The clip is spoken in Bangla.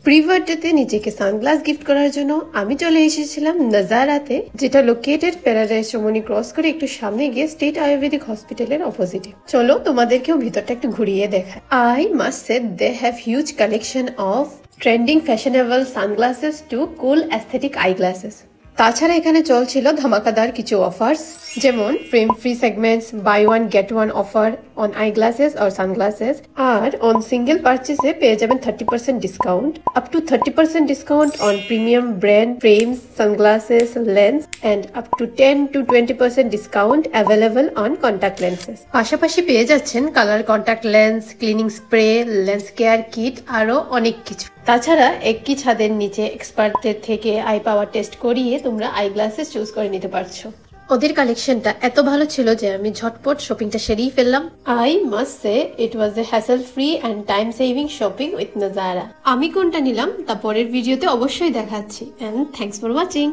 প্রি বার্থডেতে নিজেকে সানগ্লাস গিফট করার জন্য আমি চলে এসেছিলাম নাজারাতে, যেটা লোকেটেড প্যারাডাইস সমনি ক্রস করে একটু সামনে গিয়ে স্টেট আয়ুর্বেদিক হসপিটালের অপোজিটে। চলো তোমাদেরকেও ভিতরটা একটু ঘুরিয়ে দেখায়। I must say they have huge collection of trending fashionable sunglasses to cool aesthetic eyeglasses. তাছাড়া এখানে চলছিল ধামাকাদার কিছু অফার্স, যেমন frame free segments, buy one get one offer on eyeglasses or sunglasses, আর অন সিঙ্গেল পারচেসে পেয়ে যাবেন 30% discount, up to 30% discount on premium brand frames, sunglasses, lens, and up to 10 to 20% discount available on contact lenses. পাশাপাশি পেয়ে যাচ্ছেন colour contact lens, cleaning spray, lens care kit, আরো অনেক কিছু। তাছাড়া একই ছাদের নিচে এক্সপার্টদের থেকে আই পাওয়ার টেস্ট করিয়ে তোমরা আই গ্লাসেস চুজ করে নিতে পারছো। ওদের কালেকশনটা এত ভালো ছিল যে আমি ঝটপট শপিংটা সেরেই ফেললাম। I must say it was a hassle free and time saving shopping with নাজারা। আমি কোনটা নিলাম তা পরের ভিডিওতে অবশ্যই দেখাচ্ছি। And thanks for watching.